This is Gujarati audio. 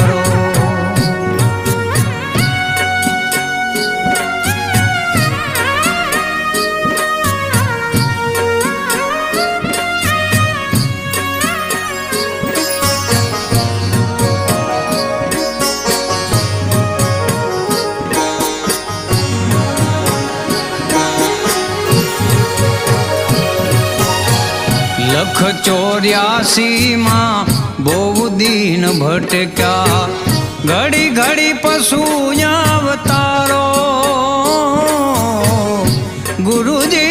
કરો। લખ 84 માં બહુ દીન ભટક્યા, ઘડી ઘડી પશુ અવતારો, ગુરુજી